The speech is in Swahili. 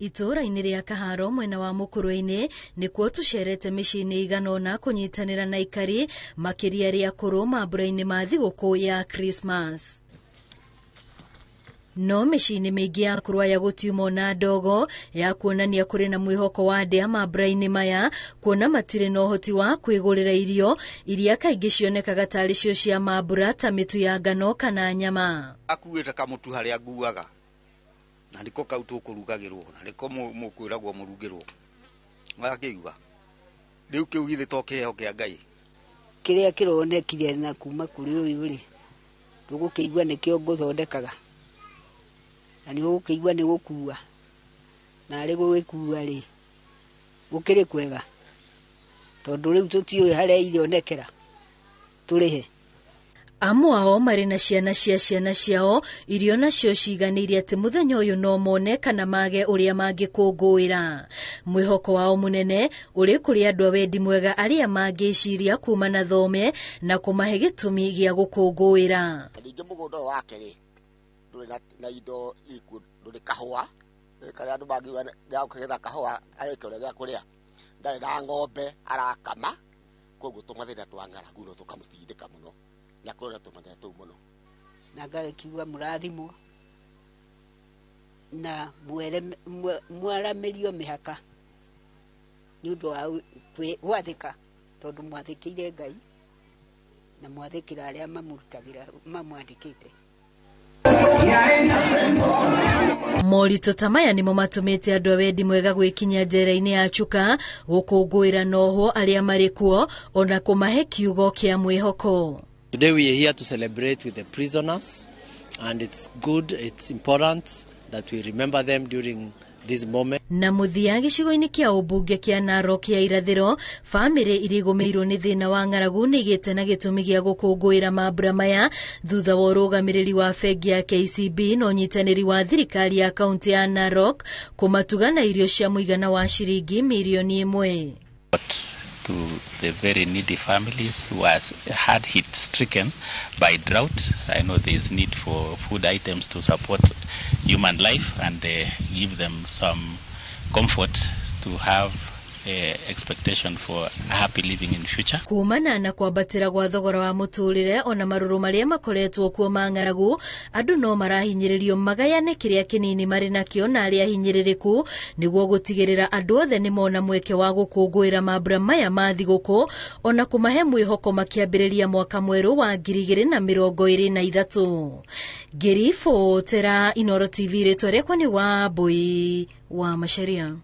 Itũra-inĩ rĩa Kaharo mwena wa Mũkũrũ-inĩ nĩkuo tũcerete mĩciĩ-inĩ igana ũna kũnyitanĩra na aikari makĩria rĩa kũrũ mambura-inĩ ma thigũkũ ya Christmas. No mĩciĩ-inĩ mĩingĩ ya kũrũaya gũtiuma na ndogo ya kuonania kũrĩ na mwĩhoko wa ndĩa mambura-inĩ maya, kuona matirĩ na ũhoti wa kwĩgũrĩra irio iria kaingĩ cionekaga tarĩ cio cia mambura ta mĩtu ya ngano kana nyama. Akuĩte kamũtu harĩa nguaga na nĩko kau tũkũrugagĩrwo na nĩko mũkwĩragwo mũrugĩrwo. Wakĩigua rĩu kĩu githĩ to kĩheo kĩa Ngai. Kĩrĩa kĩronekire na kuma kũrĩ ũyũ rĩ, ndũgũkĩigua nĩkĩo ngũthondekaga na nĩũgũkĩigua nĩ gũkua na arĩ gũgĩkua rĩ gũkĩrĩ kwega tondũ rĩu tũtiũĩ harĩa irionekera tũrĩhe. Amwe ao marĩ na ciana ciao irio nacio ciganĩire atĩ mũthenya ũyũ no mone kana mage ũrĩa mangĩkũngũĩra. Mwĩhoko wao mũnene ũrĩ kũrĩ andũ a wendi mwega arĩa mangĩciria kuma na thome na kũmahe gĩtũmi gĩa gũkũngũĩra. Ningĩ mũgũnda ũyũ wake rĩ ndũrĩ na indo ndũrĩ kahũa karĩa andũ mangiuga nĩ kũgetha kahũa arĩke ũrĩa gĩa kũrĩa, ndarĩ na ng'ombe arakama, koguo tũmathĩna twa ng'aragu no tũkamũtindĩka mũno na kũrĩa tũmathĩna tũu mũno. Na ngagĩkiuga mũrathimwo na mwaramĩrio mĩhaka nĩ ũndũ wa gwathĩka tondũ mwathĩkĩire Ngai na mwathĩkĩra arĩa mamũrutagĩra mamwandĩkĩte. Moritũ ta maya nĩmo matũmĩte andũ a wendi mwega gwĩkinya njera-inĩ ya Chuka gũkũngũĩra noho arĩa marĩ kuo ona kũmahe kiugo kĩa mwĩhoko. Today we are here to celebrate with the prisoners, and it's good, it's important that we remember them during this moment. Na mũthia gĩcigo-inĩ kĩa ũmbunge kĩa Narok ya irathĩro, bamĩrĩ irĩ gũmĩirwo nĩ thĩna wa ng'aragu nĩigĩte na gĩtũmi gĩa gũkũngũĩra mambura maya thutha wa ũrũgamĩrĩri wa bengi ya KCB na ũnyitanĩri wa thirikari ya kaunti ya Narok kũmatuga na irio cia mũigana wa ciringi mirioni 1. To the very needy families who are hard hit stricken by drought. I know there is need for food items to support human life and give them some comfort to have expectation for a happy living in future. Kumana na kwambatĩra gwa thogora wa mũtũrĩre ona marũrũ marĩa makoretwo kuo ma ng'aragu, andũ no marahinyĩrĩrio magayane kĩrĩa kĩnini marĩ nakĩo na arĩa hinyĩrĩrĩku nĩguo gũtigĩrĩra andũ othe nĩ mona mweke wa gũkũngũĩra mambura maya ma thigũkũ ona kũmahe mwĩhoko makĩambĩrĩria mwaka mwerũ wa 2023. Ngĩribotera Inooro TV rĩtwa rĩakwa nĩ Wambui wa Macharia.